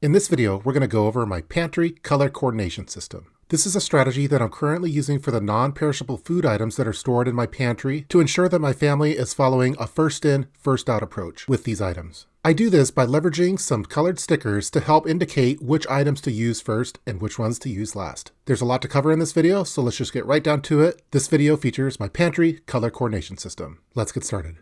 In this video, we're going to go over my Pantry color coordination system. This is a strategy that I'm currently using for the non-perishable food items that are stored in my pantry to ensure that my family is following a first in, first out approach with these items. I do this by leveraging some colored stickers to help indicate which items to use first and which ones to use last. There's a lot to cover in this video, so let's just get right down to it. This video features my Pantry color coordination system. Let's get started.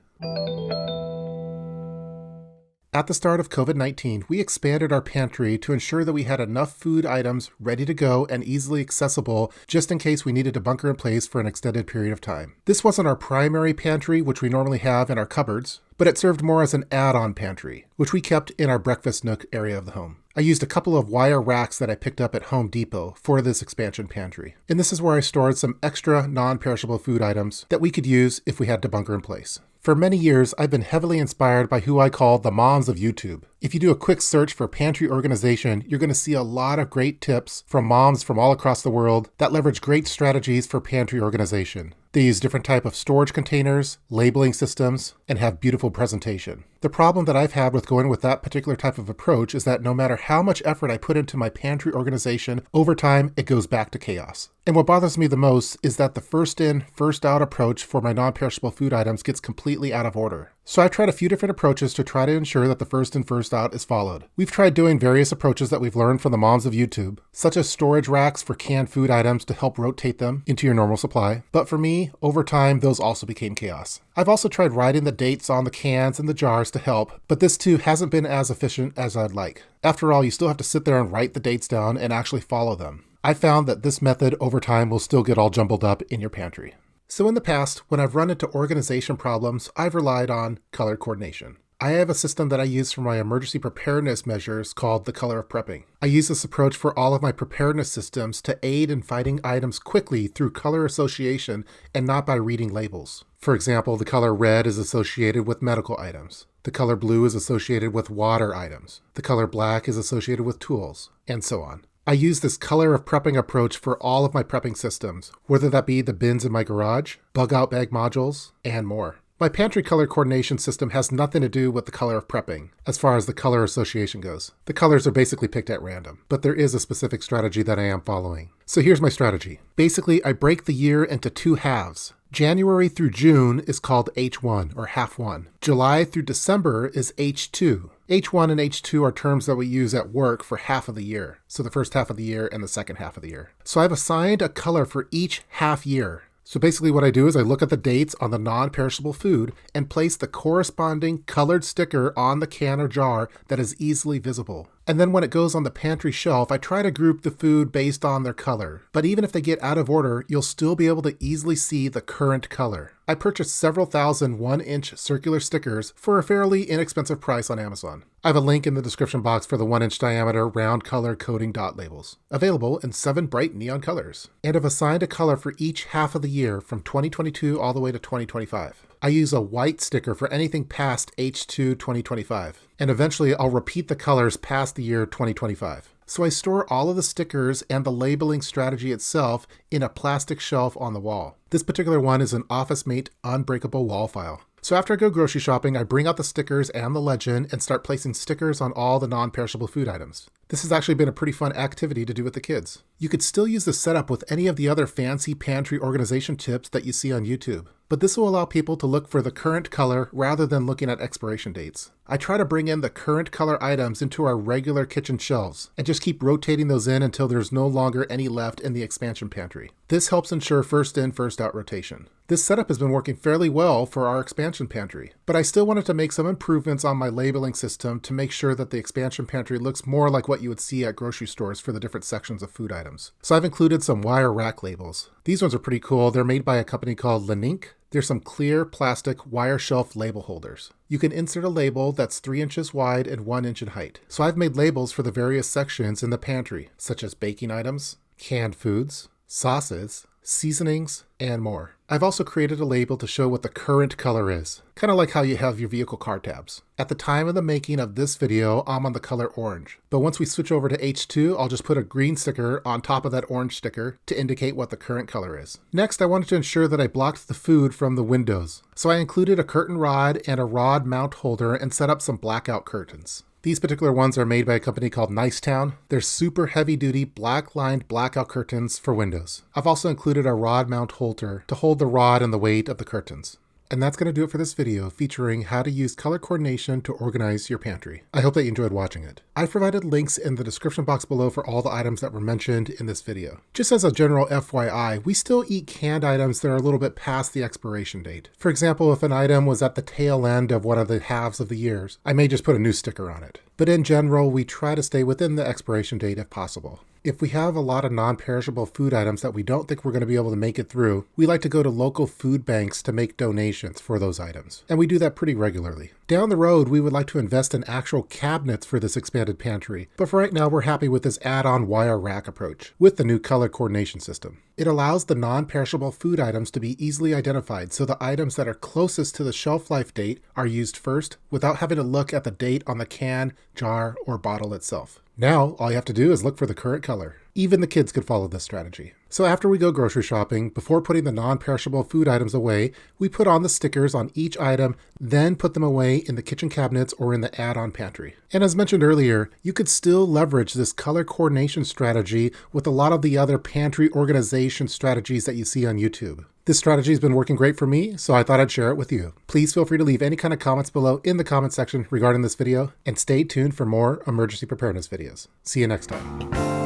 At the start of COVID-19, we expanded our pantry to ensure that we had enough food items ready to go and easily accessible just in case we needed to bunker in place for an extended period of time. This wasn't our primary pantry, which we normally have in our cupboards, but it served more as an add-on pantry, which we kept in our breakfast nook area of the home. I used a couple of wire racks that I picked up at Home Depot for this expansion pantry. And this is where I stored some extra non-perishable food items that we could use if we had to bunker in place. For many years, I've been heavily inspired by who I call the moms of YouTube. If you do a quick search for pantry organization, you're going to see a lot of great tips from moms from all across the world that leverage great strategies for pantry organization. They use different type of storage containers, labeling systems, and have beautiful presentation. The problem that I've had with going with that particular type of approach is that no matter how much effort I put into my pantry organization, over time it goes back to chaos. And what bothers me the most is that the first in, first out approach for my non-perishable food items gets completely out of order. So I've tried a few different approaches to try to ensure that the first in, first out is followed. We've tried doing various approaches that we've learned from the moms of YouTube, such as storage racks for canned food items to help rotate them into your normal supply. But for me, over time, those also became chaos. I've also tried writing the dates on the cans and the jars to help, but this too hasn't been as efficient as I'd like. After all, you still have to sit there and write the dates down and actually follow them. I found that this method over time will still get all jumbled up in your pantry. So in the past, when I've run into organization problems, I've relied on color coordination. I have a system that I use for my emergency preparedness measures called the color of prepping. I use this approach for all of my preparedness systems to aid in finding items quickly through color association and not by reading labels. For example, the color red is associated with medical items. The color blue is associated with water items. The color black is associated with tools, and so on. I use this color of prepping approach for all of my prepping systems, whether that be the bins in my garage, bug out bag modules, and more. My pantry color coordination system has nothing to do with the color of prepping, as far as the color association goes. The colors are basically picked at random, but there is a specific strategy that I am following. So here's my strategy. Basically, I break the year into two halves. January through June is called H1 or half one. July through December is H2. H1 and H2 are terms that we use at work for half of the year. So the first half of the year and the second half of the year. So I've assigned a color for each half year. So basically what I do is I look at the dates on the non-perishable food and place the corresponding colored sticker on the can or jar that is easily visible. And then when it goes on the pantry shelf, I try to group the food based on their color. But even if they get out of order, you'll still be able to easily see the current color. I purchased several thousand 1-inch circular stickers for a fairly inexpensive price on Amazon. I have a link in the description box for the 1-inch diameter round color coding dot labels, available in 7 bright neon colors. And I've assigned a color for each half of the year from 2022 all the way to 2025. I use a white sticker for anything past H2 2025, and eventually I'll repeat the colors past the year 2025. So I store all of the stickers and the labeling strategy itself in a plastic shelf on the wall. This particular one is an Officemate Unbreakable wall file. So after I go grocery shopping, I bring out the stickers and the legend and start placing stickers on all the non-perishable food items. This has actually been a pretty fun activity to do with the kids. You could still use this setup with any of the other fancy pantry organization tips that you see on YouTube, but this will allow people to look for the current color rather than looking at expiration dates. I try to bring in the current color items into our regular kitchen shelves and just keep rotating those in until there's no longer any left in the expansion pantry. This helps ensure first in, first out rotation. This setup has been working fairly well for our expansion pantry, but I still wanted to make some improvements on my labeling system to make sure that the expansion pantry looks more like what you would see at grocery stores for the different sections of food items. So I've included some wire rack labels. These ones are pretty cool. They're made by a company called Lenink. There's some clear plastic wire shelf label holders. You can insert a label that's 3 inches wide and 1 inch in height. So I've made labels for the various sections in the pantry, such as baking items, canned foods, sauces, seasonings, and more. I've also created a label to show what the current color is, kind of like how you have your vehicle car tabs. At the time of the making of this video, I'm on the color orange, but once we switch over to H2, I'll just put a green sticker on top of that orange sticker to indicate what the current color is. Next, I wanted to ensure that I blocked the food from the windows, so I included a curtain rod and a rod mount holder and set up some blackout curtains. These particular ones are made by a company called NICETOWN. They're super heavy-duty black-lined blackout curtains for windows. I've also included a rod mount holder to hold the rod and the weight of the curtains. And that's going to do it for this video featuring how to use color coordination to organize your pantry. I hope that you enjoyed watching it. I've provided links in the description box below for all the items that were mentioned in this video. Just as a general FYI, we still eat canned items that are a little bit past the expiration date. For example, if an item was at the tail end of one of the halves of the years, I may just put a new sticker on it. But in general, we try to stay within the expiration date if possible. If we have a lot of non-perishable food items that we don't think we're going to be able to make it through, we like to go to local food banks to make donations for those items. And we do that pretty regularly. Down the road, we would like to invest in actual cabinets for this expanded pantry. But for right now, we're happy with this add-on wire rack approach with the new color coordination system. It allows the non-perishable food items to be easily identified, so the items that are closest to the shelf life date are used first without having to look at the date on the can, jar, or bottle itself. Now, all you have to do is look for the current color. Even the kids could follow this strategy. So after we go grocery shopping, before putting the non-perishable food items away, we put on the stickers on each item, then put them away in the kitchen cabinets or in the add-on pantry. And as mentioned earlier, you could still leverage this color coordination strategy with a lot of the other pantry organization strategies that you see on YouTube. This strategy has been working great for me, so I thought I'd share it with you. Please feel free to leave any kind of comments below in the comment section regarding this video, and stay tuned for more emergency preparedness videos. See you next time.